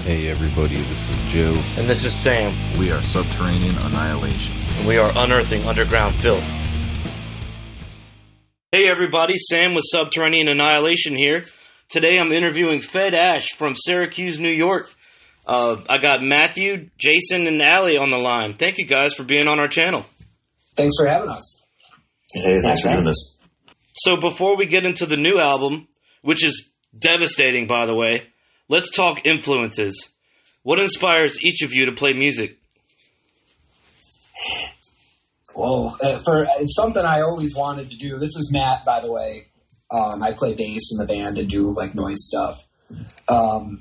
Hey everybody, this is Joe. And this is Sam. We are Subterranean Annihilation. And we are unearthing underground filth. Hey everybody, Sam with Subterranean Annihilation here. Today I'm interviewing Fed Ash from Syracuse, New York. I got Matthew, Jason, and Allie on the line. Thank you guys for being on our channel. Thanks for having us. Hey, thanks for doing this. So before we get into the new album, which is devastating by the way, let's talk influences. What inspires each of you to play music? Well, it's something I always wanted to do. This is Matt, by the way. I play bass in the band and do like noise stuff. I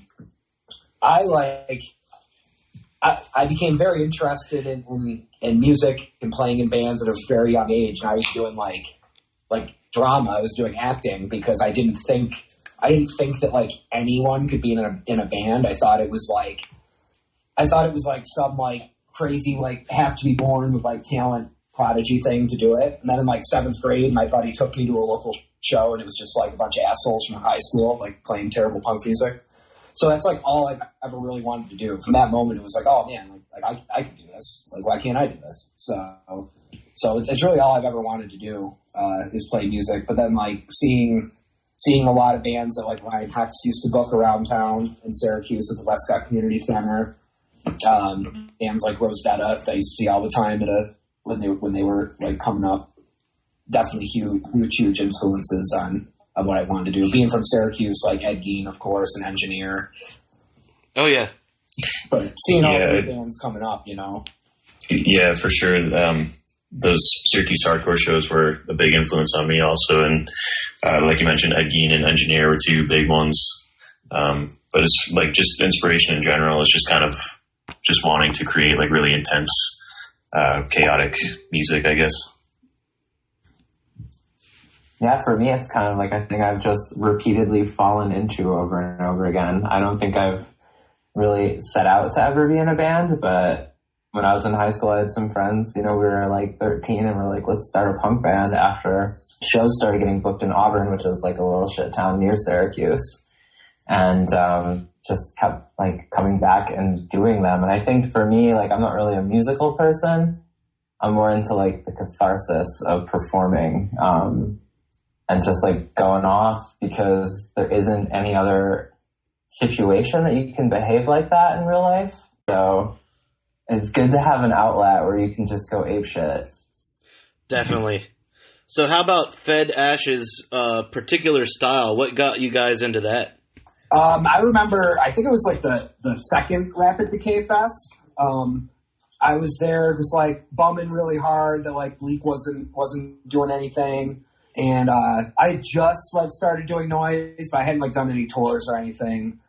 became very interested in music and playing in bands at a very young age. And I was doing like drama. I was doing acting because I didn't think that like anyone could be in a band. I thought it was like some like crazy like have to be born with like talent prodigy thing to do it. And then in like 7th grade, my buddy took me to a local show, and it was just like a bunch of assholes from high school like playing terrible punk music. So that's like all I've ever really wanted to do. From that moment, it was like, oh man, like I can do this. Like, why can't I do this? So it's really all I've ever wanted to do is play music. But then like seeing a lot of bands that like Ryan Hex used to book around town in Syracuse at the Westcott Community Center, bands like Rosetta that I used to see all the time when they were like coming up, definitely huge influences on what I wanted to do. Being from Syracuse, like Ed Gein, of course, an engineer. Oh yeah, but seeing all the bands coming up, you know. Yeah, for sure. Those Syracuse hardcore shows were a big influence on me also. And like you mentioned, Ed Gein and Engineer were two big ones. But it's like just inspiration in general is just kind of just wanting to create like really intense, chaotic music, I guess. Yeah, for me, it's kind of like I think I've just repeatedly fallen into over and over again. I don't think I've really set out to ever be in a band, but when I was in high school, I had some friends, you know, we were like 13 and we're like, let's start a punk band after shows started getting booked in Auburn, which is like a little shit town near Syracuse. And just kept like coming back and doing them. And I think for me, like I'm not really a musical person. I'm more into like the catharsis of performing and just like going off because there isn't any other situation that you can behave like that in real life. So it's good to have an outlet where you can just go apeshit. Definitely. So how about Fed Ash's particular style? What got you guys into that? I remember, I think it was like the second Rapid Decay Fest. I was there, it was like bumming really hard that like Bleak wasn't doing anything. And I just like started doing noise, but I hadn't like done any tours or anything.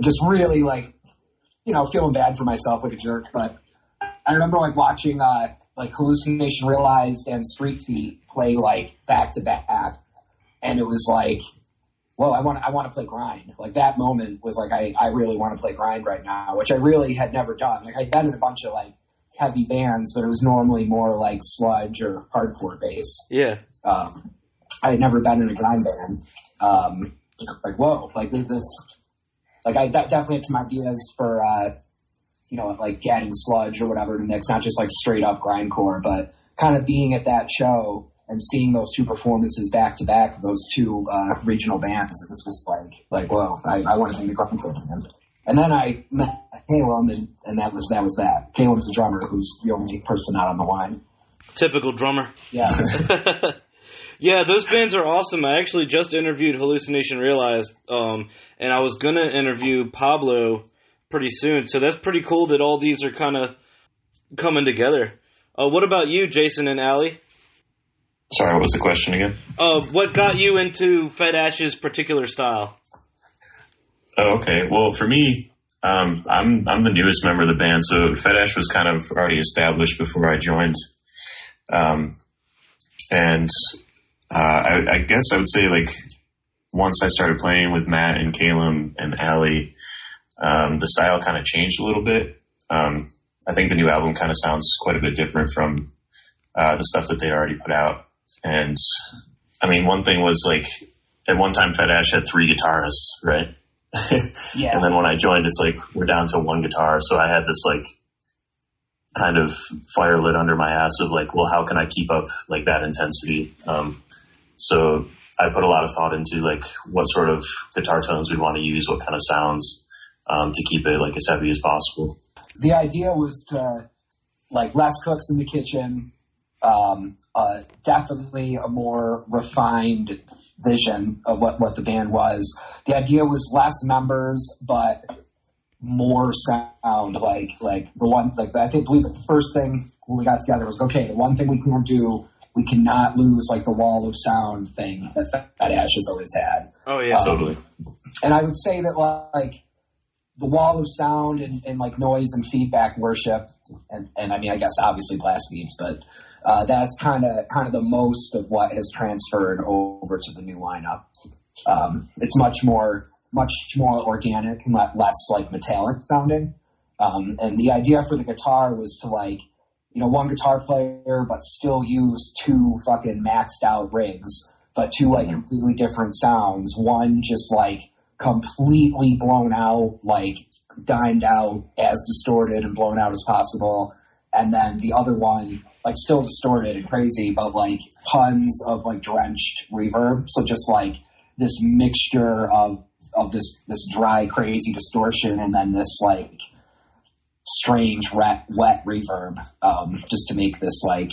Just really like, you know, feeling bad for myself like a jerk. But I remember like watching like Hallucination Realized and Street Feet play like back to back, and it was like, well, I want to play grind. Like that moment was like, I really want to play grind right now, which I really had never done. Like I'd been in a bunch of like heavy bands, but it was normally more like sludge or hardcore bass. Yeah. I had never been in a grind band. Like, whoa, like this, like I definitely had some ideas for, you know, like adding sludge or whatever to mix, not just like straight up grindcore, but kind of being at that show and seeing those two performances back to back of those two regional bands, it was just like whoa, I wanted to make a band. And then I met Caleb, and that was that. Caleb's the drummer, who's the only person out on the line. Typical drummer. Yeah. Yeah, those bands are awesome. I actually just interviewed Hallucination Realized, and I was going to interview Pablo pretty soon. So that's pretty cool that all these are kind of coming together. What about you, Jason and Allie? Sorry, what was the question again? What got you into Fed Ash's particular style? Oh, okay. Well, for me, I'm the newest member of the band, so Fed Ash was kind of already established before I joined. I guess I would say like once I started playing with Matt and Caleb and Allie, the style kind of changed a little bit. I think the new album kind of sounds quite a bit different from the stuff that they already put out. And I mean, one thing was like at one time Fed Ash had 3 guitarists, right? Yeah. And then when I joined, it's like we're down to one guitar. So I had this like kind of fire lit under my ass of like, well, how can I keep up like that intensity? So I put a lot of thought into like what sort of guitar tones we'd want to use, what kind of sounds, to keep it like as heavy as possible. The idea was to like less cooks in the kitchen, definitely a more refined vision of what the band was. The idea was less members, but more sound. Like the one, like I believe the first thing when we got together was, okay, the one thing we can't do, we cannot lose like the wall of sound thing that Fat Ash has always had. Oh yeah, Totally. And I would say that like the wall of sound and like noise and feedback worship, and I mean, I guess obviously blast beats, but that's kind of the most of what has transferred over to the new lineup. It's much more organic and less like metallic sounding. And the idea for the guitar was to like, one guitar player, but still use two fucking maxed out rigs, but two like completely different sounds. One just like completely blown out, like dimed out, as distorted and blown out as possible. And then the other one, like still distorted and crazy, but like tons of like drenched reverb. So just like this mixture of this dry, crazy distortion and then this like strange wet reverb, just to make this like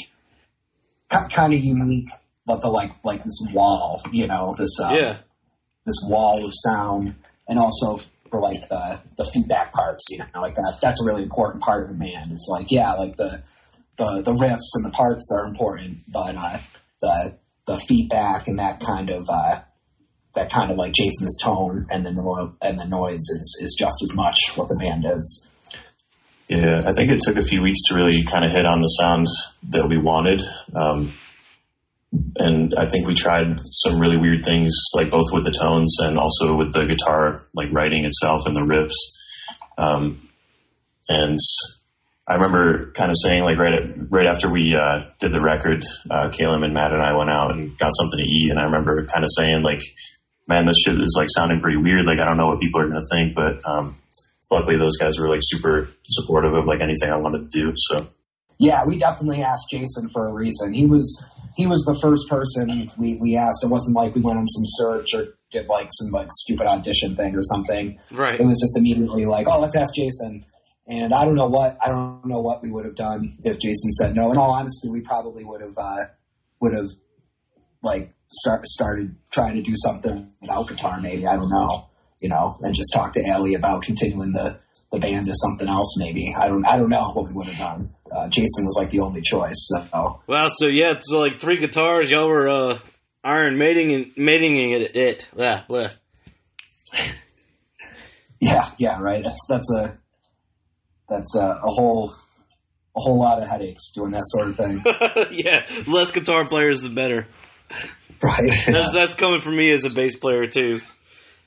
kind of unique, but the like this wall, this wall of sound, and also for like the feedback parts, like that's a really important part of the band. It's like, yeah, like the riffs and the parts are important, but the feedback and that kind of like Jason's tone and the noise is just as much what the band is. Yeah, I think it took a few weeks to really kind of hit on the sounds that we wanted. And I think we tried some really weird things, like both with the tones and also with the guitar, like writing itself and the riffs. And I remember kind of saying, like right after we did the record, Caleb and Matt and I went out and got something to eat. And I remember kind of saying, like, man, this shit is like sounding pretty weird. Like, I don't know what people are going to think, but luckily those guys were like super supportive of like anything I wanted to do. So yeah, we definitely asked Jason for a reason. He was the first person we asked. It wasn't like we went on some search or did like some like stupid audition thing or something. Right. It was just immediately like, oh, let's ask Jason. And I don't know what we would have done if Jason said no. In all honesty, we probably would have like started trying to do something without guitar, maybe. I don't know, and just talk to Allie about continuing the band to something else, maybe. I don't know what we would have done. Jason was like the only choice. So. Wow, so yeah, so like three guitars, y'all were Iron Maiding it. Yeah, blah. Yeah, right. That's a whole lot of headaches doing that sort of thing. Yeah, less guitar players the better. Right. That's coming from me as a bass player too.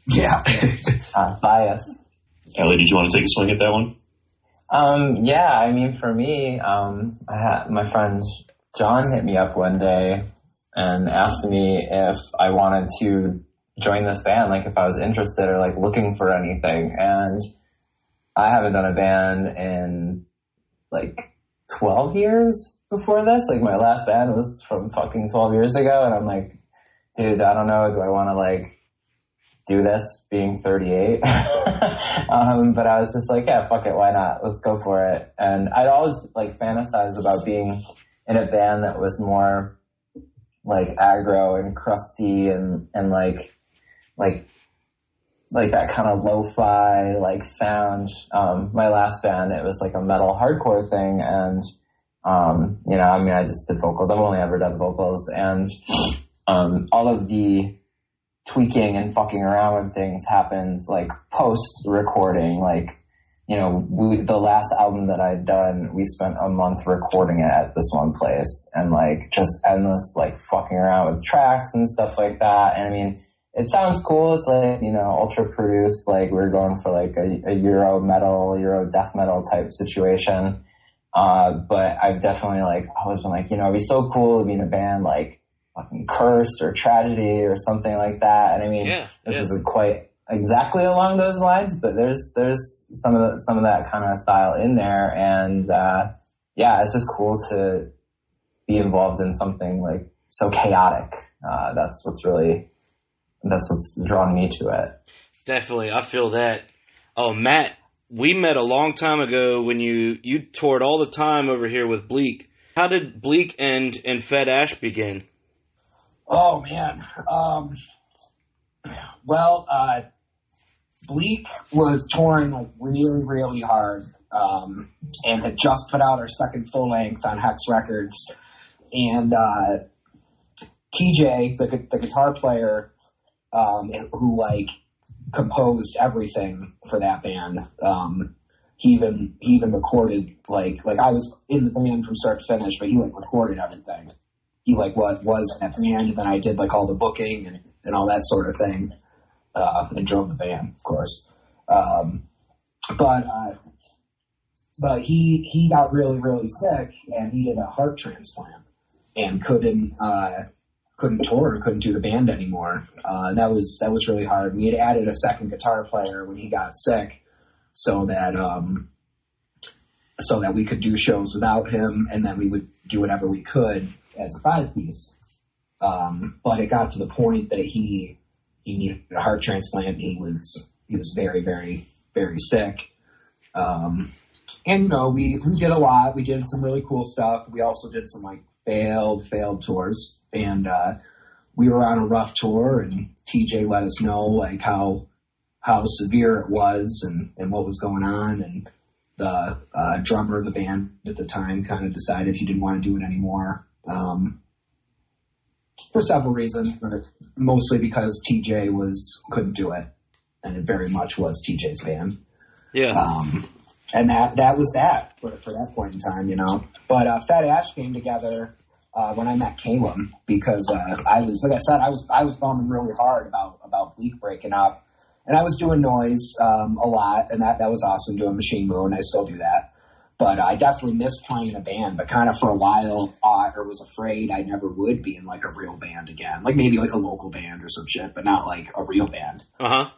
Yeah. Bias. Ellie, did you want to take a swing at that one? Yeah, I mean, for me, I had my friend John hit me up one day and asked me if I wanted to join this band, like if I was interested or like looking for anything. And I haven't done a band in like 12 years before this. Like my last band was from fucking 12 years ago. And I'm like, dude, I don't know. Do I want to like do this being 38? But I was just like, yeah, fuck it. Why not? Let's go for it. And I'd always like fantasized about being in a band that was more like aggro and crusty and like that kind of lo-fi like sound. My last band, it was like a metal hardcore thing. And, I just did vocals. I've only ever done vocals, and, all of the tweaking and fucking around with things happens like post recording. Like, the last album that I'd done, we spent a month recording it at this one place and like just endless like fucking around with tracks and stuff like that. And I mean, it sounds cool. It's like, ultra produced. Like we're going for like a Euro death metal type situation. But I've definitely like always been like, it'd be so cool to be in a band like fucking Cursed or Tragedy or something like that. And I mean, this is quite exactly along those lines, but there's some of that kind of style in there, and it's just cool to be involved in something like so chaotic. That's what's drawn me to it. Definitely, I feel that. Oh, Matt, we met a long time ago when you toured all the time over here with Bleak. How did Bleak and Fed Ash begin? Oh man, Bleak was touring like really, really hard, and had just put out our second full length on Hex Records, and TJ, the guitar player, who like composed everything for that band. He even recorded like I was in the band from start to finish, but he like recorded everything. He like what was in that band, and then I did like all the booking and all that sort of thing, and drove the band, of course. But he got really, really sick and needed a heart transplant and couldn't tour, couldn't do the band anymore. That was really hard. We had added a second guitar player when he got sick, so that we could do shows without him, and then we would do whatever we could as a 5-piece. But it got to the point that he needed a heart transplant. He was very, very, very sick. And we did a lot. We did some really cool stuff. We also did some like failed tours, and we were on a rough tour, and TJ let us know like how severe it was and what was going on, and the drummer of the band at the time kind of decided he didn't want to do it anymore, for several reasons, but mostly because TJ couldn't do it, and it very much was TJ's band. Yeah. And that was that for that point in time, But Fat Ash came together when I met Caleb, because I was, like I said, I was bumming really hard about Bleak breaking up, and I was doing Noise a lot, and that was awesome, doing Machine Moon. I still do that, but I definitely missed playing in a band. But kind of for a while, thought or was afraid I never would be in like a real band again, like maybe like a local band or some shit, but not like a real band. And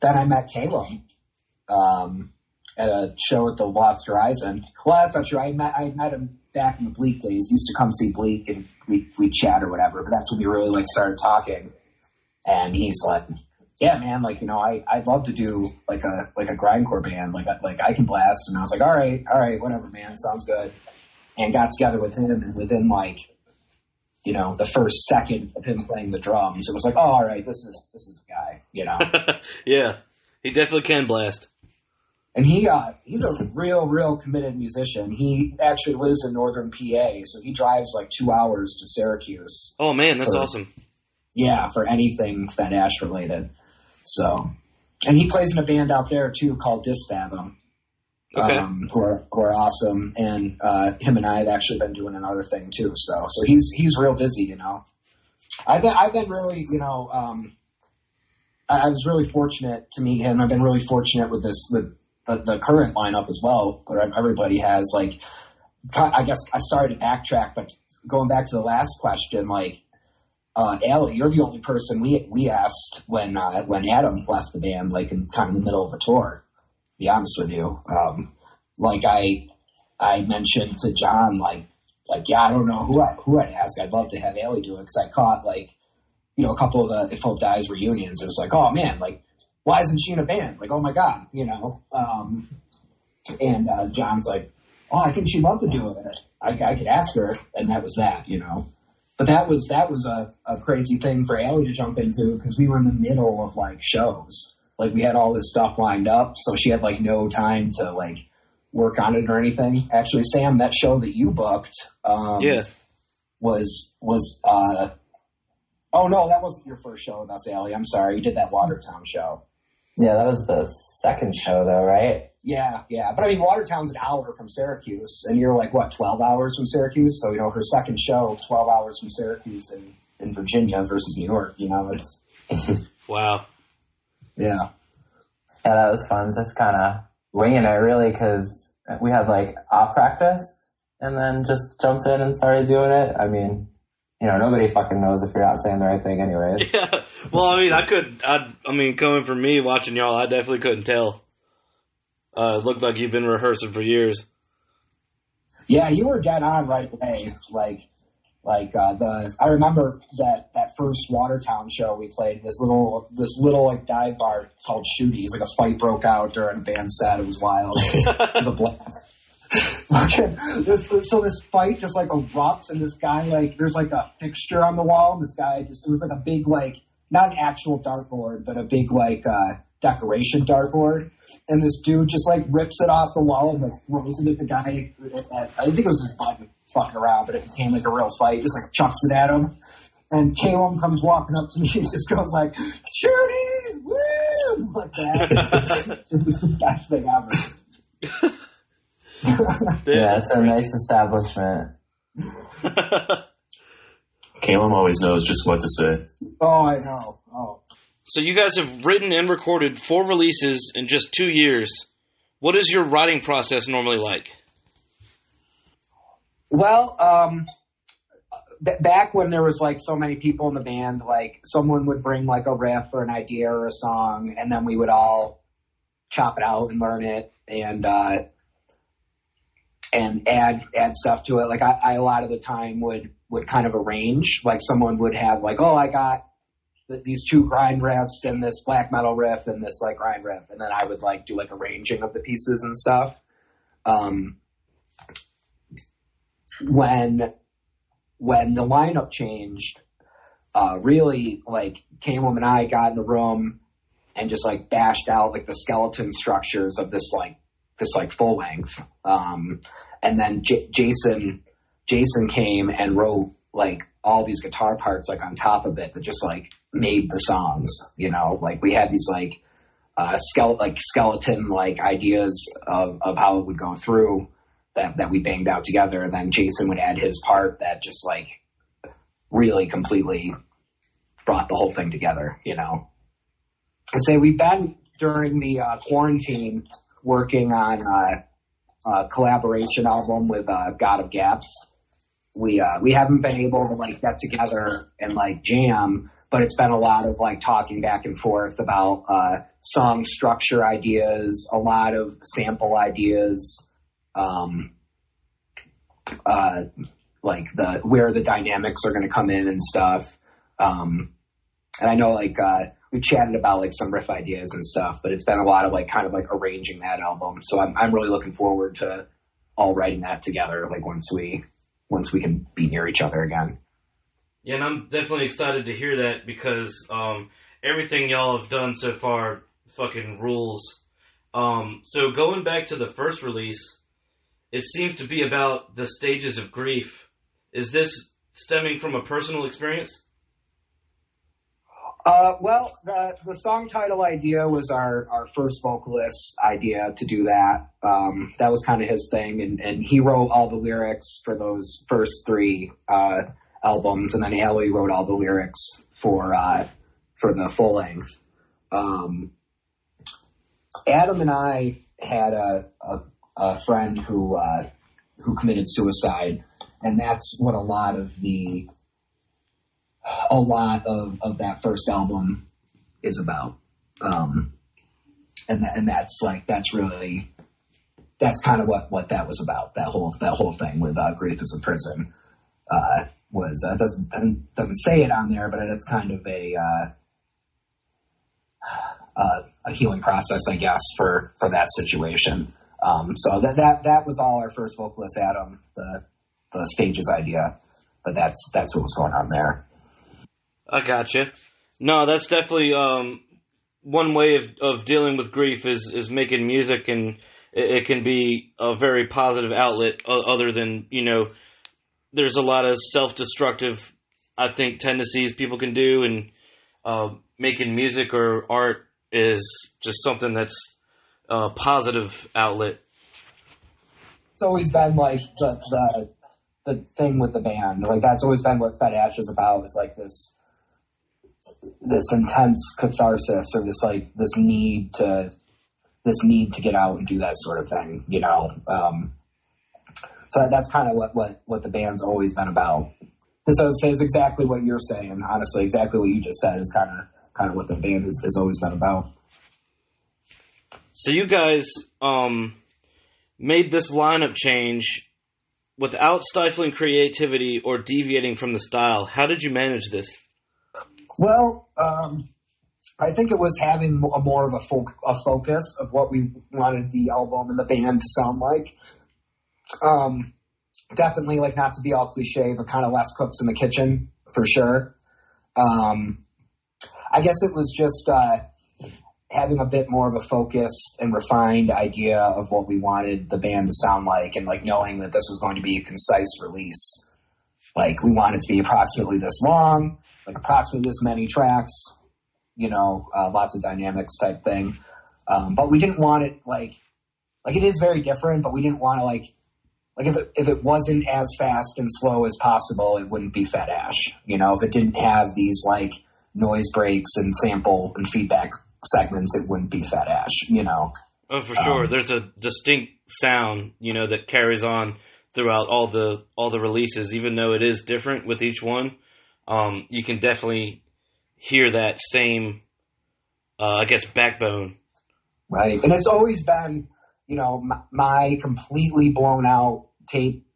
then I met Caleb at a show at the Lost Horizon. Well, that's not true. I met him back in the Bleak days. Used to come see Bleak, and we'd chat or whatever. But that's when we really like started talking. And he's like, "Yeah, man, like I'd love to do like a grindcore band, like I can blast." And I was like, "All right, whatever, man, sounds good." And got together with him, and within like the first second of him playing the drums, it was like, "Oh, all right, this is the guy," Yeah, he definitely can blast. And he's a real committed musician. He actually lives in northern PA, so he drives like 2 hours to Syracuse. Oh man, that's awesome. Yeah, for anything Fat Ash related. So, and he plays in a band out there too called Disfathom. Okay. Who are awesome, and him and I have actually been doing another thing too. So he's real busy, I've been really, I was really fortunate to meet him. I've been really fortunate with the current lineup as well, where everybody has like, I guess I started to backtrack, but going back to the last question, like, Allie, you're the only person we asked when Adam left the band, like in kind of the middle of a tour. To be honest with you, like I mentioned to John, like yeah, I don't know who I'd ask. I'd love to have Allie do it, because I caught like a couple of the If Hope Dies reunions. It was like, oh man, like why isn't she in a band? Like, oh my god, And John's like, oh, I think she'd love to do it. I could ask her, and that was that, But that was a crazy thing for Allie to jump into, because we were in the middle of like shows. Like we had all this stuff lined up, so she had like no time to like work on it or anything. Actually, Sam, that show that you booked, was oh no, that wasn't your first show with us, Allie. I'm sorry, you did that Watertown show. Yeah, that was the second show though, right? Yeah. But I mean, Watertown's an hour from Syracuse, and you're like, what, 12 hours from Syracuse? So, her second show, 12 hours from Syracuse in Virginia versus New York, it's... Wow. Yeah. Yeah, that was fun. Just kind of winging it, really, because we had like off practice and then just jumped in and started doing it. I mean, nobody fucking knows if you're not saying the right thing anyways. Yeah. Well, I mean, coming from me watching y'all, I definitely couldn't tell. It looked like you've been rehearsing for years. Yeah, you were dead on right away. I remember that first Watertown show we played, this little like dive bar called Shooties. Like a fight broke out during a band set. It was wild. It was a blast. So this fight just like erupts, and this guy, like, there's like a fixture on the wall. This guy it was like a big, like, not an actual dartboard, but a big, like, decoration dartboard. And this dude just like rips it off the wall and like throws it at the guy. I think it was his buddy fucking around, but it became like a real fight. Just like chucks it at him. And Caleb comes walking up to me and just goes like, "Shooties, woo!" like that. It was the best thing ever. Yeah, it's a nice establishment. Caleb always knows just what to say. Oh, I know. Oh. So you guys have written and recorded 4 releases in just 2 years. What is your writing process normally like? Well, back when there was like so many people in the band, like someone would bring like a riff or an idea or a song, and then we would all chop it out and learn it and add stuff to it. Like I a lot of the time would kind of arrange. Like someone would have like, oh, I got these 2 grind riffs and this black metal riff and this like grind riff, and then I would like do like arranging of the pieces and stuff. When the lineup changed, really like Caleb and I got in the room and just like bashed out like the skeleton structures of this full length. And then Jason came and wrote like all these guitar parts like on top of it that just like made the songs, like we had these like skeleton like ideas of how it would go through that we banged out together. And then Jason would add his part that just like really completely brought the whole thing together, I say we've been during the quarantine working on a collaboration album with God of Gaps. We haven't been able to like get together and like jam, but it's been a lot of like talking back and forth about song structure ideas, a lot of sample ideas, like where the dynamics are going to come in and stuff. And I know like we chatted about like some riff ideas and stuff, but it's been a lot of like kind of like arranging that album. So I'm really looking forward to all writing that together. Like once we can be near each other again. Yeah, and I'm definitely excited to hear that because everything y'all have done so far fucking rules. So going back to the first release, it seems to be about the stages of grief. Is this stemming from a personal experience? Well, the song title idea was our first vocalist's idea to do that. That was kind of his thing, and he wrote all the lyrics for those first 3 albums, and then Allie wrote all the lyrics for the full length. Adam and I had a friend who committed suicide, and that's what a lot of that first album is about. And that's kind of what that was about. That whole thing with Grief is a Prison was doesn't say it on there, but it's kind of a healing process, I guess, for that situation. So that was all our first vocalist, Adam, the stages idea, but that's what was going on there. I gotcha. No, that's definitely one way of dealing with grief is making music, and it can be a very positive outlet other than, there's a lot of self-destructive, I think, tendencies people can do, and making music or art is just something that's a positive outlet. It's always been like the thing with the band. Like that's always been what Fed Ash is about, is like this intense catharsis, or this need to get out and do that sort of thing, So that's kind of what the band's always been about. this I would say is exactly what you're saying. Honestly, exactly what you just said is kind of what the band has always been about. So you guys made this lineup change without stifling creativity or deviating from the style. How did you manage this? Well, I think it was having more of a focus of what we wanted the album and the band to sound like. Definitely, like, not to be all cliche, but kind of less cooks in the kitchen, for sure. I guess it was just having a bit more of a focused and refined idea of what we wanted the band to sound like, and, like, knowing that this was going to be a concise release. Like, we wanted it to be approximately this long, like approximately this many tracks, lots of dynamics type thing. But we didn't want it like it is very different, but we didn't want to like if it wasn't as fast and slow as possible, it wouldn't be Fat Ash. If it didn't have these like noise breaks and sample and feedback segments, it wouldn't be Fat Ash. Oh, for sure. There's a distinct sound, that carries on throughout all the releases, even though it is different with each one. You can definitely hear that same, backbone. Right. And it's always been, my completely blown out tape,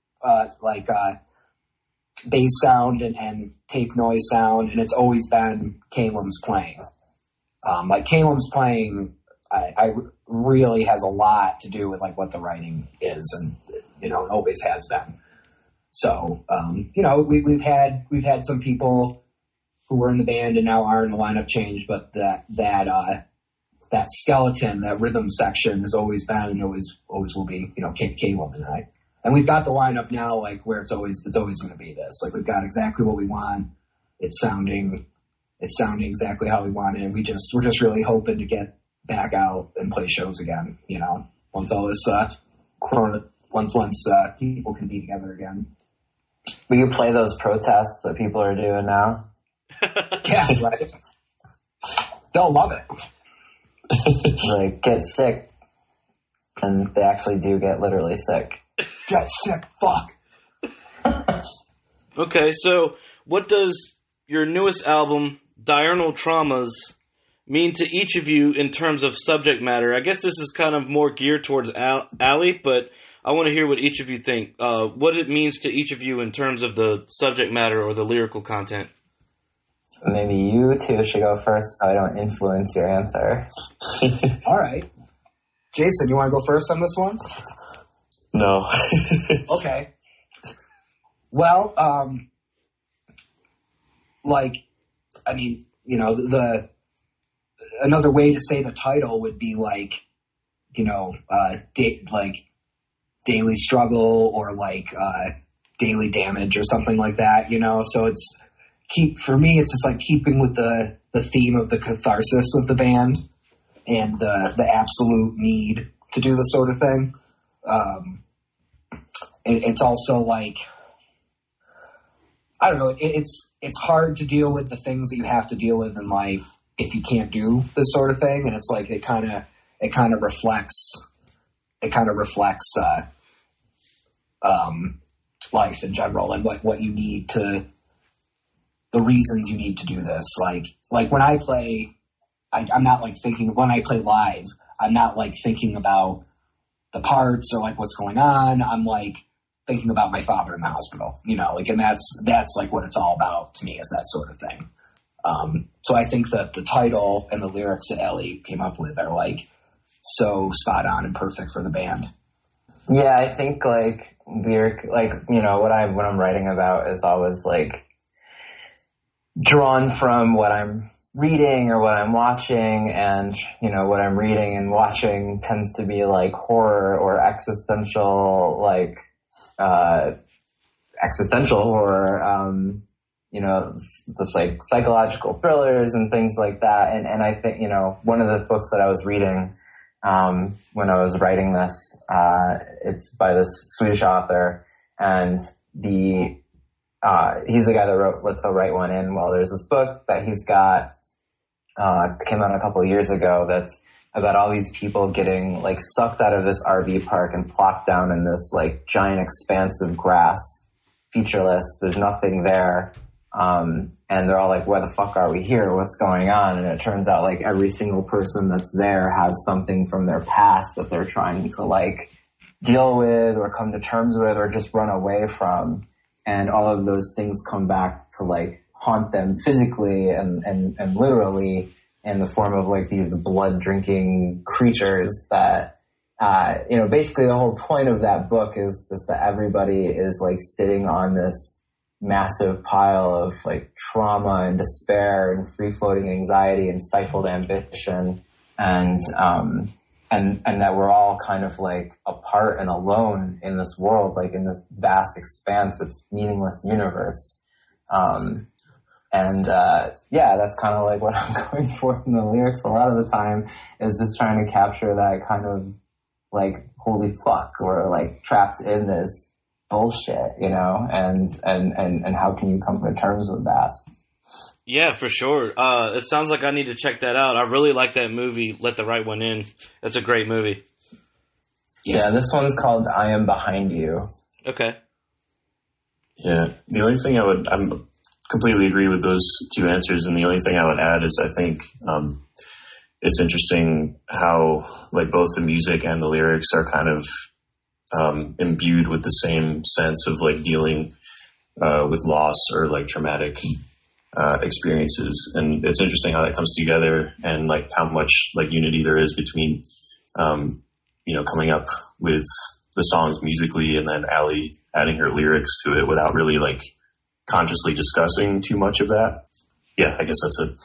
bass sound and tape noise sound. And it's always been Calum's playing. Calum's playing, I really has a lot to do with like what the writing is, and it always has been. So we've had some people who were in the band and now are in the lineup change, but that skeleton, that rhythm section has always been and always will be, Caleb and I. And we've got the lineup now like where it's always going to be this. Like, we've got exactly what we want. It's sounding exactly how we want it. And we're just really hoping to get back out and play shows again, once all this once people can be together again. Will you play those protests that people are doing now? Yeah, right. They'll love it. Like, get sick, and they actually do get literally sick. Get sick, fuck. Okay, so what does your newest album, Diurnal Traumas, mean to each of you in terms of subject matter? I guess this is kind of more geared towards Allie, but I want to hear what each of you think. What it means to each of you in terms of the subject matter or the lyrical content. Maybe you two should go first so I don't influence your answer. All right. Jason, you want to go first on this one? No. Okay. Well, another way to say the title would be daily struggle or daily damage or something like that, so it's for me, it's just like keeping with the theme of the catharsis of the band and the absolute need to do this sort of thing. It's also like, I don't know, it's hard to deal with the things that you have to deal with in life if you can't do this sort of thing. And it's like, it kind of reflects life in general and what you need to, the reasons you need to do this. Like when I play, I'm not like thinking, when I play live, I'm not like thinking about the parts or like what's going on. I'm like thinking about my father in the hospital, and that's like what it's all about to me, is that sort of thing. So I think that the title and the lyrics that Ellie came up with are like so spot on and perfect for the band. Yeah, I think like what I'm writing about is always like drawn from what I'm reading or what I'm watching, and what I'm reading and watching tends to be like horror or existential horror, just like psychological thrillers and things like that. And I think, one of the books that I was reading when I was writing this, it's by this Swedish author, and he's the guy that wrote Let the Right One In. Well, there's this book that he's got, came out a couple of years ago, that's about all these people getting like sucked out of this RV park and plopped down in this like giant expanse of grass. featureless. There's nothing there. And they're all like, where the fuck are we here? What's going on? And it turns out like every single person that's there has something from their past that they're trying to like deal with or come to terms with or just run away from. And all of those things come back to like haunt them physically and literally in the form of like these blood drinking creatures that, basically the whole point of that book is just that everybody is like sitting on this massive pile of like trauma and despair and free floating anxiety and stifled ambition and that we're all kind of like apart and alone in this world, like in this vast expanse, this meaningless universe. That's kind of like what I'm going for in the lyrics a lot of the time is just trying to capture that kind of like, holy fuck, we're like trapped in this bullshit, and how can you come to terms with that? Yeah, for sure. It sounds like I need to check that out. I really like that movie, Let the Right One In. That's a great movie. Yeah, this one's called I Am Behind You. Okay. Yeah, the only thing I'm completely agree with those two answers, and the only thing I would add is I think it's interesting how like both the music and the lyrics are kind of imbued with the same sense of like dealing with loss or like traumatic experiences, and it's interesting how that comes together and like how much like unity there is between coming up with the songs musically and then Allie adding her lyrics to it without really like consciously discussing too much of that. Yeah, I guess that's it.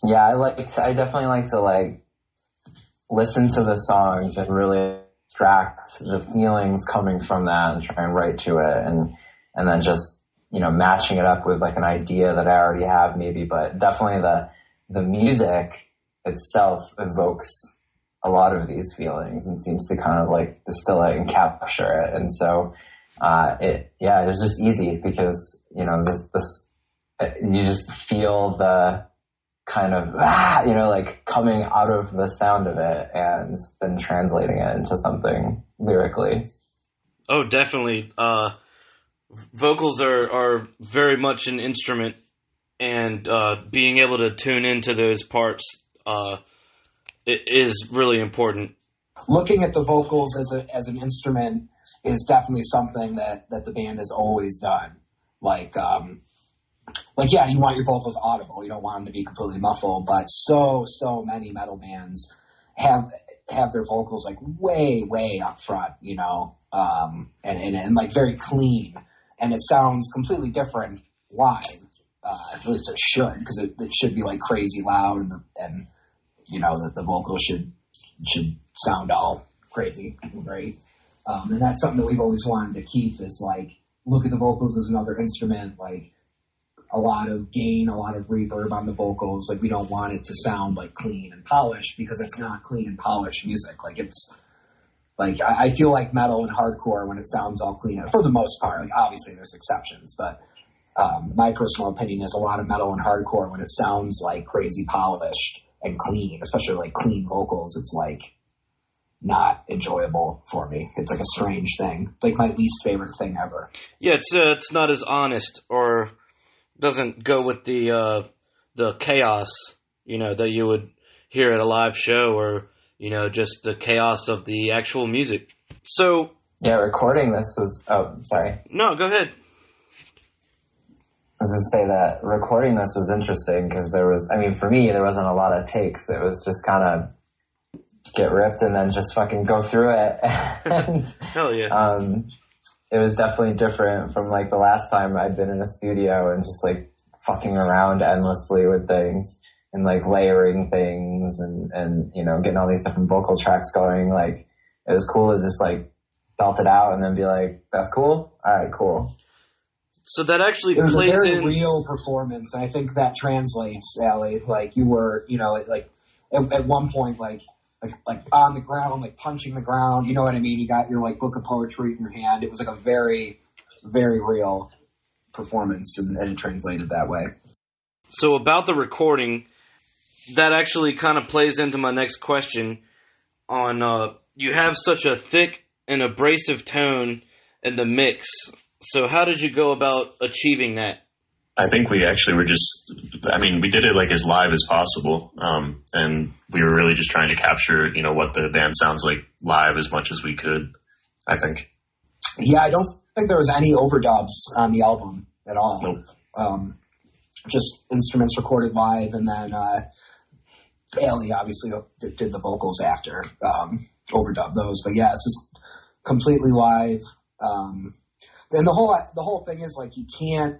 Yeah, I definitely like to like listen to the songs and really extract the feelings coming from that and try and write to it and then just matching it up with like an idea that I already have maybe, but definitely the music itself evokes a lot of these feelings and seems to kind of like distill it and capture it. And so it was just easy because this you just feel the kind of like coming out of the sound of it and then translating it into something lyrically. Oh, definitely. Vocals are very much an instrument, and being able to tune into those parts is really important. Looking at the vocals as an instrument is definitely something that the band has always done. Yeah, you want your vocals audible. You don't want them to be completely muffled, but so many metal bands have their vocals like way up front, and like very clean. And it sounds completely different live. At least it should, because it should be like crazy loud, and the vocals should sound all crazy and great. And that's something that we've always wanted to keep is like look at the vocals as another instrument, like a lot of gain, a lot of reverb on the vocals. Like we don't want it to sound like clean and polished because it's not clean and polished music. Like it's like I feel like metal and hardcore when it sounds all clean for the most part. Like obviously there's exceptions, but my personal opinion is a lot of metal and hardcore when it sounds like crazy polished and clean, especially like clean vocals, it's like not enjoyable for me. It's like a strange thing. It's like my least favorite thing ever. Yeah, it's not as honest or doesn't go with the chaos, that you would hear at a live show or, just the chaos of the actual music. So yeah, recording this was, sorry. No, go ahead. I was going to say that recording this was interesting because for me, there wasn't a lot of takes. It was just kind of get ripped and then just fucking go through it. And, hell yeah. It was definitely different from like the last time I'd been in a studio and just like fucking around endlessly with things and like layering things and getting all these different vocal tracks going. Like it was cool to just like belt it out and then be like, that's cool. All right, cool. So that actually plays in. It was a very in real performance, and I think that translates, Allie. Like you were, like at one point, like on the ground, like punching the ground. You know what I mean? You got your like book of poetry in your hand. It was like a very, very real performance, and it translated that way. So about the recording, that actually kind of plays into my next question. On you have such a thick and abrasive tone in the mix. So how did you go about achieving that? I think we actually were we did it like as live as possible. And we were really just trying to capture, what the band sounds like live as much as we could, I think. Yeah, I don't think there was any overdubs on the album at all. Nope. Just instruments recorded live, and then Bailey obviously did the vocals after, overdubbed those. But yeah, it's just completely live. And the whole thing is like you can't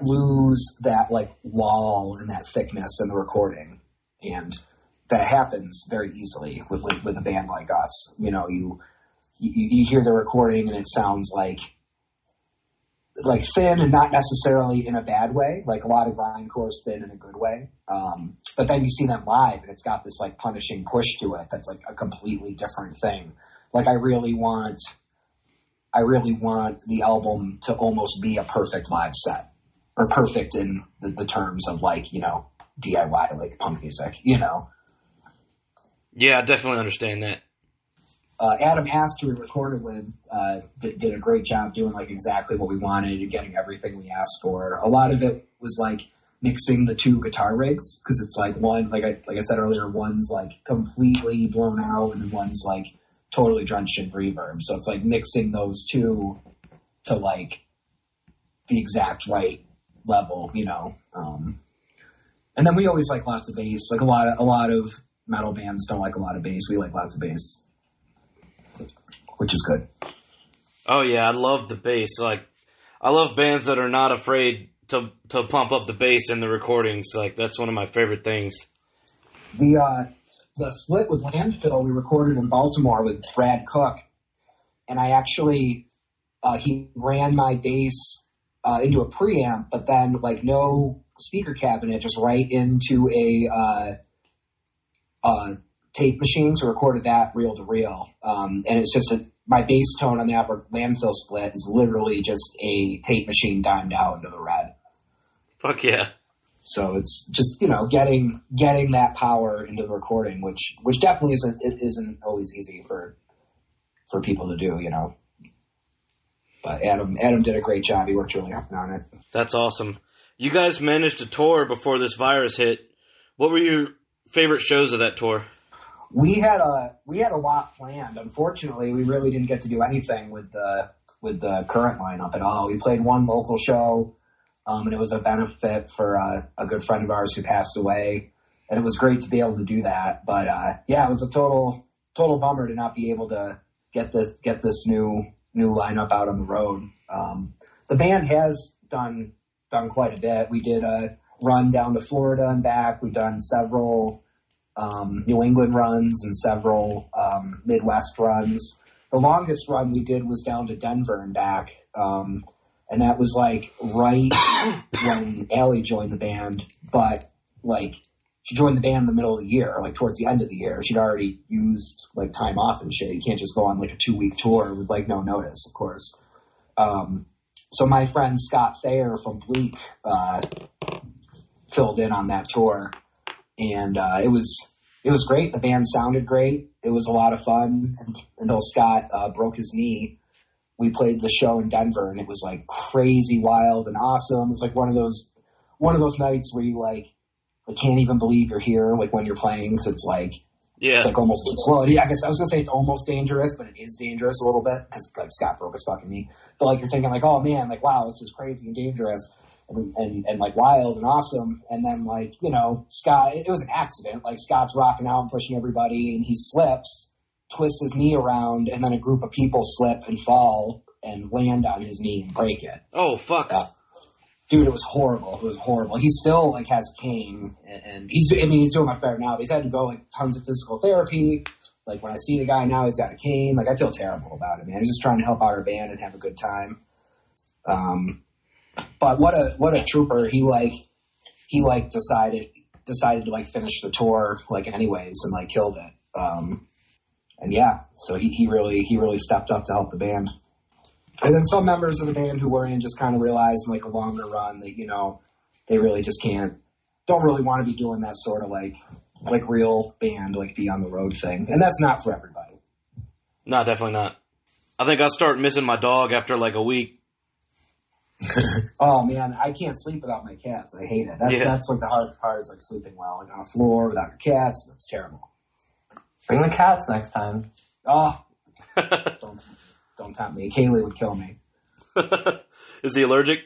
lose that like wall and that thickness in the recording, and that happens very easily with a band like us. You hear the recording and it sounds like thin, and not necessarily in a bad way. Like a lot of grindcore is thin in a good way. But then you see them live and it's got this like punishing push to it that's like a completely different thing. Like I really want the album to almost be a perfect live set, or perfect in the terms of like, DIY, like punk music, Yeah, I definitely understand that. Adam Ast, who we recorded with, did a great job doing like exactly what we wanted and getting everything we asked for. A lot of it was like mixing the two guitar rigs, because it's like one, like I said earlier, one's like completely blown out and one's like totally drenched in reverb. So it's like mixing those two to like the exact right level, and then we always like lots of bass. Like a lot of metal bands don't like a lot of bass. We like lots of bass, which is good. Oh yeah, I love the bass. Like, I love bands that are not afraid to pump up the bass in the recordings. Like, that's one of my favorite things. The split with Landfill we recorded in Baltimore with Brad Cook, and I actually he ran my bass into a preamp, but then like no speaker cabinet, just right into a tape machine. So recorded that reel to reel, and it's just my bass tone on that Landfill split is literally just a tape machine dimed out into the red. Fuck yeah. So it's just, getting that power into the recording, which definitely isn't always easy for people to do, But Adam did a great job. He worked really hard on it. That's awesome. You guys managed to tour before this virus hit. What were your favorite shows of that tour? We had a lot planned. Unfortunately, we really didn't get to do anything with the current lineup at all. We played one local show. And it was a benefit for a good friend of ours who passed away, and it was great to be able to do that. But it was a total bummer to not be able to get this new lineup out on the road. The band has done quite a bit. We did a run down to Florida and back. We've done several New England runs and several Midwest runs. The longest run we did was down to Denver and back. And that was like right when Allie joined the band, but like she joined the band in the middle of the year, like towards the end of the year. She'd already used like time off and shit. You can't just go on like a 2-week tour with like no notice, of course. So my friend Scott Thayer from Bleak filled in on that tour, and it was great. The band sounded great. It was a lot of fun. And until Scott broke his knee, we played the show in Denver, and it was like crazy wild and awesome. It was like one of those nights where you like can't even believe you're here, like when you're playing, because it's like almost, well, yeah, I guess I was gonna say it's almost dangerous, but it is dangerous a little bit because like Scott broke his fucking knee. But like you're thinking like, oh man, like wow, this is crazy and dangerous and like wild and awesome. And then like Scott, it was an accident. Like Scott's rocking out and pushing everybody, and he slips, twists his knee around, and then a group of people slip and fall and land on his knee and break it. Oh, fuck. Dude, it was horrible. It was horrible. He still like has pain, and he's doing much better now, but he's had to go like tons of physical therapy. Like when I see the guy now, he's got a cane. Like I feel terrible about it, man. He's just trying to help out our band and have a good time. But what a trooper. He decided to like finish the tour like anyways and like killed it. And yeah, so he really stepped up to help the band. And then some members of the band who were in just kind of realized in like a longer run that, they really just don't really want to be doing that sort of like real band, like be on the road thing. And that's not for everybody. No, definitely not. I think I'll start missing my dog after like a week. Oh man, I can't sleep without my cats. I hate it. That's like the hardest part is like sleeping well, like on a floor without your cats. That's terrible. Bring the cats next time. Oh, don't tempt me. Kaylee would kill me. Is he allergic?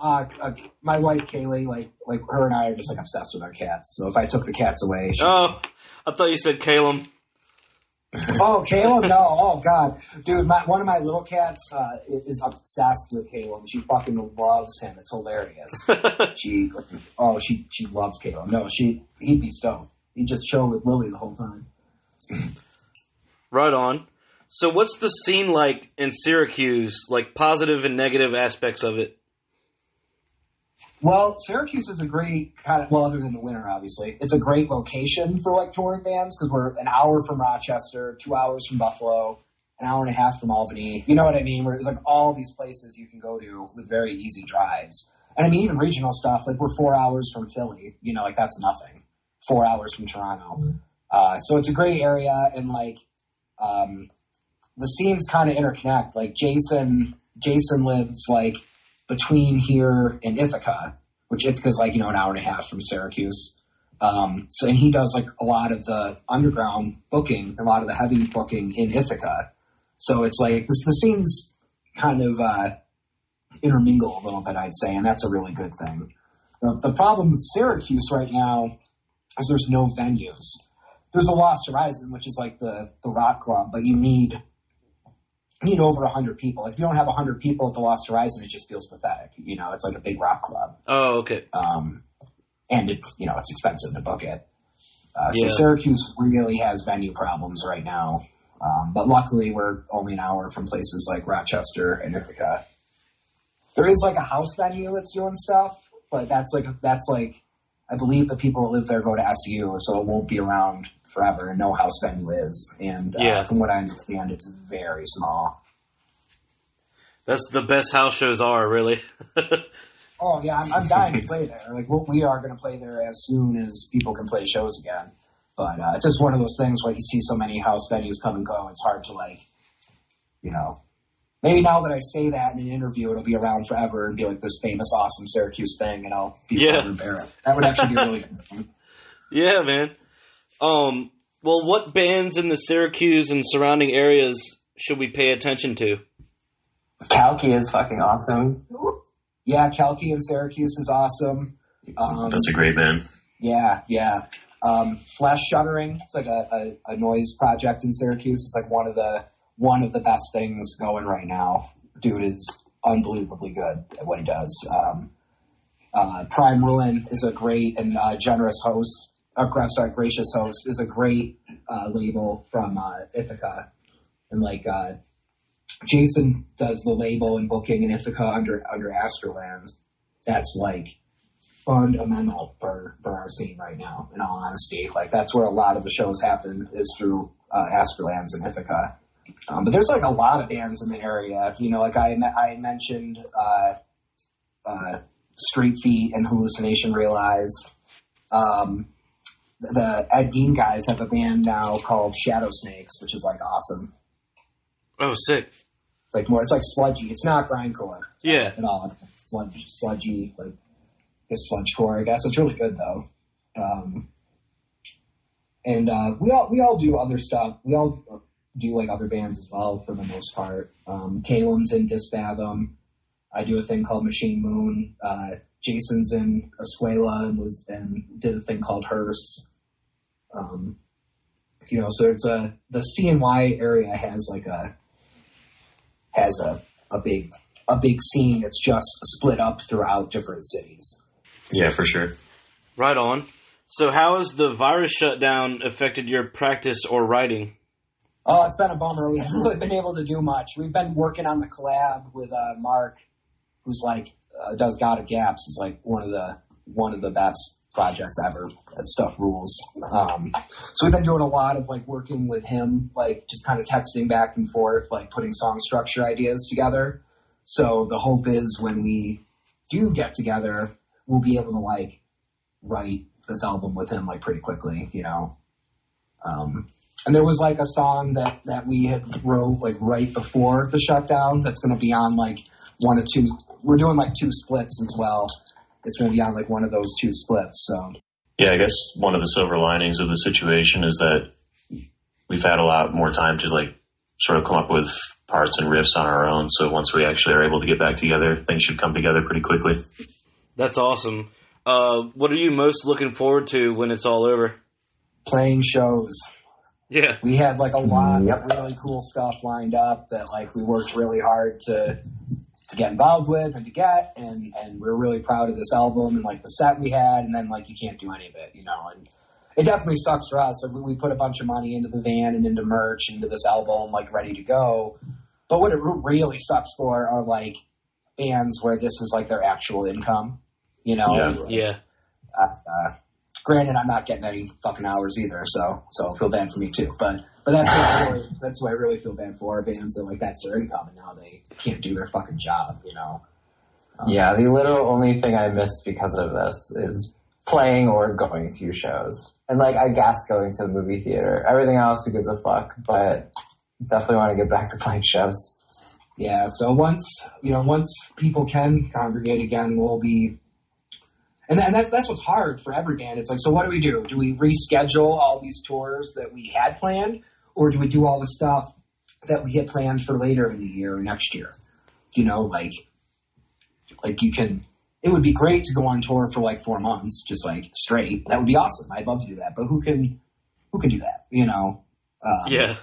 My wife Kaylee, like her and I are just like obsessed with our cats. So if I took the cats away, Oh, I thought you said Caleb. Oh, Caleb? No. Oh, God. Dude, one of my little cats is obsessed with Caleb. She fucking loves him. It's hilarious. She loves Caleb. No, he'd be stoked. He'd just chill with Lily the whole time. Right on. So what's the scene like in Syracuse, like positive and negative aspects of it? Well, Syracuse is a great other than the winter, obviously, it's a great location for like touring bands because we're an hour from Rochester, 2 hours from Buffalo, an hour and a half from Albany. You know what I mean? Where there's like all these places you can go to with very easy drives. And I mean, even regional stuff, like we're 4 hours from Philly, you know, like that's nothing. 4 hours from Toronto. So it's a great area and like, the scenes kind of interconnect. Like Jason lives like between here and Ithaca, which Ithaca's like, you know, an hour and a half from Syracuse. And he does like a lot of the underground booking, a lot of the heavy booking in Ithaca. So it's like the scenes kind of intermingle a little bit, I'd say, and that's a really good thing. The problem with Syracuse right now is there's no venues. There's a Lost Horizon, which is like the rock club, but you need over 100 people. If you don't have 100 people at the Lost Horizon, it just feels pathetic. You know, it's like a big rock club. Oh, okay. And it's expensive to book it. So Syracuse really has venue problems right now. But luckily we're only an hour from places like Rochester and Ithaca. There is like a house venue that's doing stuff, but that's like I believe the people that live there go to SU, so it won't be around forever, and no house venue is. And from what I understand, it's very small. That's the best house shows are, really. Oh, yeah, I'm dying to play there. Like, we are going to play there as soon as people can play shows again. But it's just one of those things where you see so many house venues come and go, it's hard to, like, you know. Maybe now that I say that in an interview, it'll be around forever and be like this famous, awesome Syracuse thing, and I'll be forever embarrassed. That would actually be really good. Yeah, man. Well, what bands in the Syracuse and surrounding areas should we pay attention to? Kalki is fucking awesome. Yeah, Kalki in Syracuse is awesome. That's a great band. Yeah. Flesh Shuddering. It's like a noise project in Syracuse. It's like one of the best things going right now. Dude is unbelievably good at what he does. Prime Ruin is a great and gracious host is a great label from Ithaca, and like Jason does the label and booking in Ithaca under Astrolands. That's like fundamental for our scene right now. In all honesty, like that's where a lot of the shows happen is through Astrolands in Ithaca. But there's like a lot of bands in the area. You know, like I mentioned Street Feet and Hallucination Realize. The Ed Gein guys have a band now called Shadow Snakes, which is like awesome. Oh, sick. It's like sludgy. It's not grindcore. Yeah. At all. It's sludgy, like it's sludgecore, I guess. It's really good though. And we all do other stuff. We all do like other bands as well for the most part. Caleb's in Disfathom. I do a thing called Machine Moon. Jason's in Escuela and did a thing called Hearse. So it's the CNY area has a big scene that's just split up throughout different cities. Yeah, for sure. Right on. So how has the virus shutdown affected your practice or writing? Oh, it's been a bummer. We haven't really been able to do much. We've been working on the collab with Mark, who's like does God of Gaps. It's like one of the best projects ever. That stuff rules. So we've been doing a lot of like working with him, like just kind of texting back and forth, like putting song structure ideas together. So the hope is when we do get together, we'll be able to like write this album with him like pretty quickly, you know. And there was like a song that we had wrote like right before the shutdown that's going to be on like one or two. We're doing like 2 splits as well. It's going to be on like one of those 2 splits. So yeah, I guess one of the silver linings of the situation is that we've had a lot more time to like sort of come up with parts and riffs on our own. So once we actually are able to get back together, things should come together pretty quickly. That's awesome. What are you most looking forward to when it's all over? playing shows. Yeah. We had like a lot of really cool stuff lined up that like we worked really hard to get involved with and to get, and we're really proud of this album and like the set we had, and then like you can't do any of it, you know, and it definitely sucks for us. We put a bunch of money into the van and into merch, into this album, like ready to go. But what it really sucks for are like bands where this is like their actual income, you know? Yeah. Granted, I'm not getting any fucking hours either, so I feel bad for me too. But that's what I really feel bad for, bands that like that's their income and now they can't do their fucking job, you know? Yeah, the literal only thing I missed because of this is playing or going to shows. And like, I guess going to the movie theater. Everything else, who gives a fuck? But definitely want to get back to playing shows. Yeah, so once people can congregate again, we'll be... And that's what's hard for every band. It's like, so what do we do? Do we reschedule all these tours that we had planned? Or do we do all the stuff that we had planned for later in the year or next year? You know, like you can... It would be great to go on tour for like 4 months, just like straight. That would be awesome. I'd love to do that. But who can do that, you know? Yeah.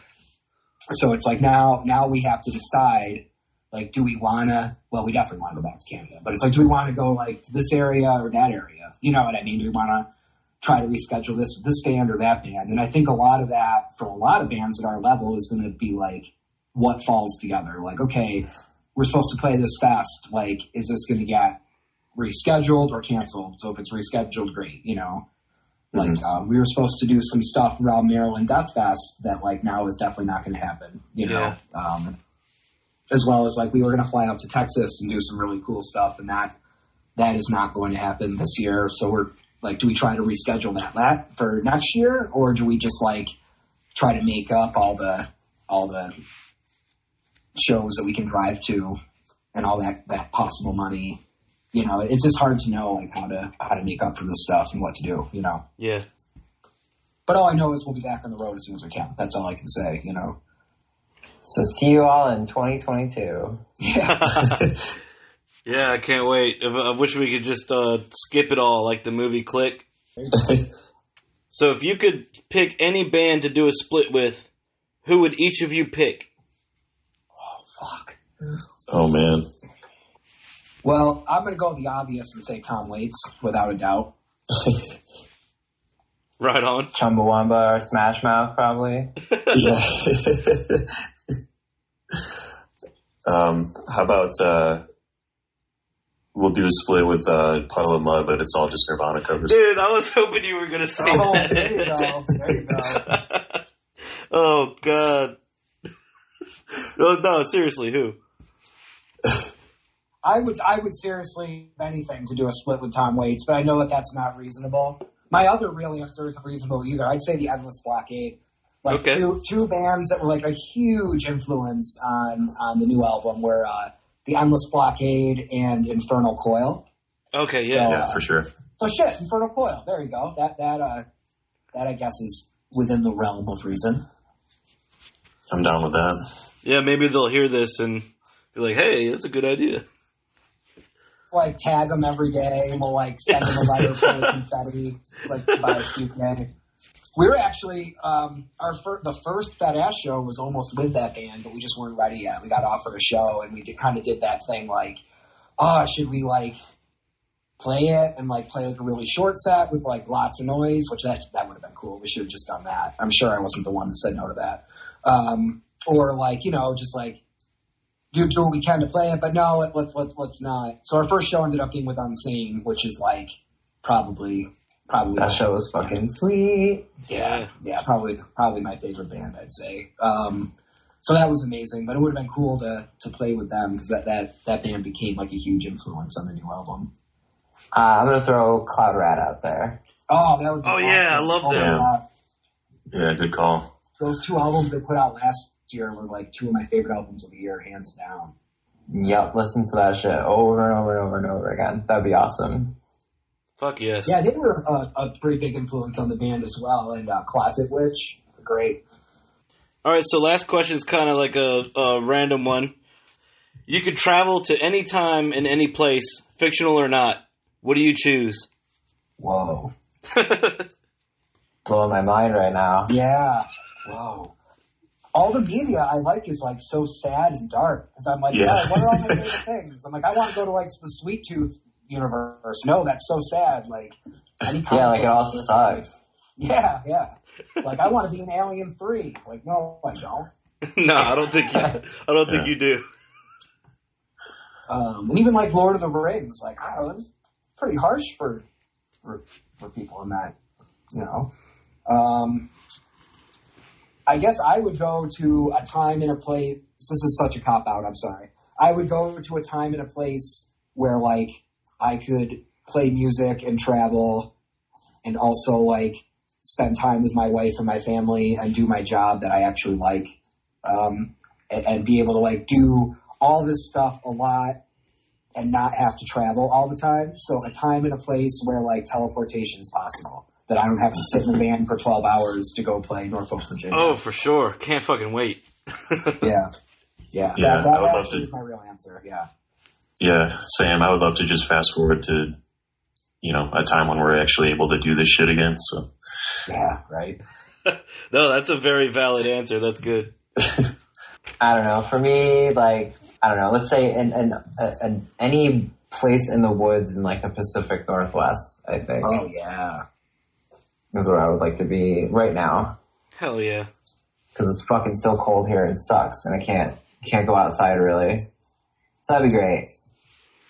So it's like now we have to decide, like, do we want to, well, we definitely want to go back to Canada, but it's like, do we want to go like to this area or that area? You know what I mean? Do we want to try to reschedule this band or that band? And I think a lot of that for a lot of bands at our level is going to be like what falls together. Like, okay, we're supposed to play this fest. Like, is this going to get rescheduled or canceled? So if it's rescheduled, great, you know. Like, we were supposed to do some stuff around Maryland Death Fest that, like, now is definitely not going to happen, you know. Yeah. As well as, like, we were going to fly out to Texas and do some really cool stuff, and that is not going to happen this year. So we're, like, do we try to reschedule that for next year, or do we just, like, try to make up all the shows that we can drive to and all that possible money? You know, it's just hard to know like how to make up for this stuff and what to do, you know. Yeah. But all I know is we'll be back on the road as soon as we can. That's all I can say, you know. So see you all in 2022. Yeah. Yeah, I can't wait. I wish we could just skip it all like the movie Click. So if you could pick any band to do a split with, who would each of you pick? Oh, fuck. Oh, man. Well, I'm going to go the obvious and say Tom Waits, without a doubt. Right on. Chumbawamba or Smash Mouth, probably. Yeah. How about we'll do a split with Puddle of Mud, but it's all just Nirvana covers. Dude, I was hoping you were going to say that. There you go. There you go. Oh, God. No, seriously, who? I would seriously do anything to do a split with Tom Waits, but I know that that's not reasonable. My other real answer isn't reasonable either. I'd say the Endless Blockade. Like okay. two bands that were like a huge influence on the new album were the Endless Blockade and Infernal Coil. Okay, yeah. So, Yeah, for sure. So shit, Infernal Coil. There you go. That I guess is within the realm of reason. I'm down with that. Yeah, maybe they'll hear this and be like, hey, that's a good idea. Like tag them every day, and we'll like send them a letter for confetti, like by a few day. We were actually the first Fat Ass show was almost with that band, but we just weren't ready yet. We got offered a show, and we kind of did that thing like, oh, should we like play it and like play like a really short set with like lots of noise, which that would have been cool. We should have just done that. I'm sure I wasn't the one that said no to that. Or like, you know, just like do what we can to play it, but no, let's not. So our first show ended up being with Unseen, which is like probably That show was fucking sweet. Yeah, probably my favorite band, I'd say. So that was amazing, but it would have been cool to play with them because that band became like a huge influence on the new album. I'm gonna throw Cloud Rat out there. Oh, that would be Oh, awesome. yeah, I love them. Yeah, good call. those 2 albums they put out last year were like 2 of my favorite albums of the year, hands down. Yep, listen to that shit over and over and over and over again. That'd be awesome. Fuck yes. Yeah, they were a pretty big influence on the band as well, and Closet Witch, great. All right, so last question is kind of like a random one. You could travel to any time and any place, fictional or not. What do you choose? Whoa. Blowing my mind right now. Yeah. Whoa. All the media I like is like so sad and dark because I'm like, Yeah. oh, what are all my favorite things? I'm like, I want to go to like the Sweet Tooth universe. No, that's so sad. Like, Yeah, like it all sucks. Yeah. Like I want to be in Alien 3. Like, no, I don't. No, I don't think you do. And even like Lord of the Rings, like I don't know, it's pretty harsh for people in that, you know. I guess I would go to a time and a place. This is such a cop out. I'm sorry. I would go to a time and a place where like I could play music and travel, and also like spend time with my wife and my family and do my job that I actually like, and be able to like do all this stuff a lot and not have to travel all the time. So a time and a place where like teleportation is possible, that I don't have to sit in a van for 12 hours to go play Norfolk, Virginia. Oh, for sure. Can't fucking wait. Yeah. Yeah, That I would love actually to. is my real answer. Yeah. Yeah, Sam, I would love to just fast forward to, a time when we're actually able to do this shit again. So. Yeah. Right. No, that's a very valid answer. That's good. I don't know. For me, like, I don't know. Let's say in any place in the woods in like the Pacific Northwest, I think. Oh yeah. Is where I would like to be right now. Hell yeah. Because it's fucking still cold here and sucks, and I can't go outside really. So that'd be great.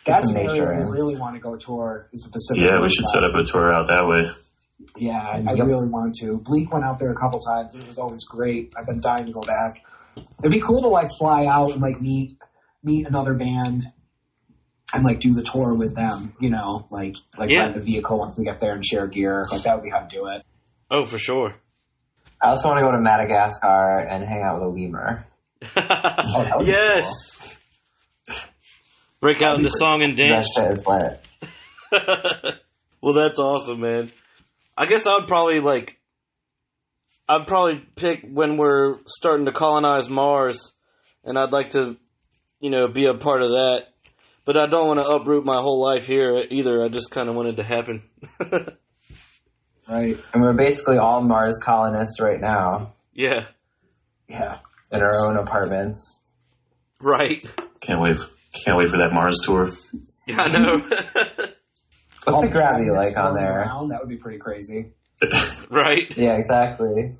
That's some where nature I in. really want to go tour. Is the Pacific. Yeah, we should set up a tour out that way. Yeah, I really want to. Bleak went out there a couple times. It was always great. I've been dying to go back. It'd be cool to like fly out and like meet another band and like do the tour with them. You know, like Yeah. rent a vehicle once we get there and share gear. Like that would be how to do it. Oh, for sure. I also want to go to Madagascar and hang out with a lemur. that would be Yes. Break out into song and That dance. shit is lit. Well, that's awesome, man. I guess I'd probably pick when we're starting to colonize Mars, and I'd like to, be a part of that. But I don't want to uproot my whole life here either. I just kind of want it to happen. Right. And we're basically all Mars colonists right now Yeah. Yeah. in our own apartments. Right. Can't wait for that Mars tour. Yeah, I know. What's the gravity planets like on floating there? around, that would be pretty crazy. Right. Yeah, exactly.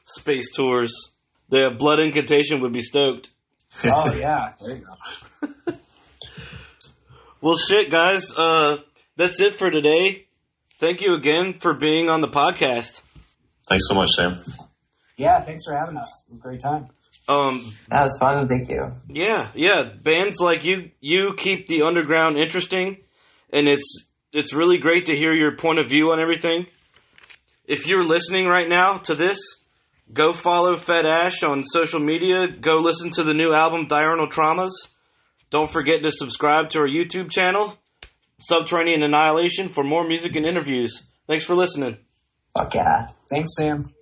Space tours. The blood incantation would be stoked. Oh yeah. There you go. Well, shit, guys. That's it for today. Thank you again for being on the podcast. Thanks so much, Sam. Yeah. Thanks for having us. It was a great time. That was fun. Thank you. Yeah. Bands like you keep the underground interesting, and it's really great to hear your point of view on everything. If you're listening right now to this, go follow Fed Ash on social media. Go listen to the new album, Diurnal Traumas. Don't forget to subscribe to our YouTube channel, Subterranean Annihilation, for more music and interviews. Thanks for listening. Fuck yeah. Thanks, Sam.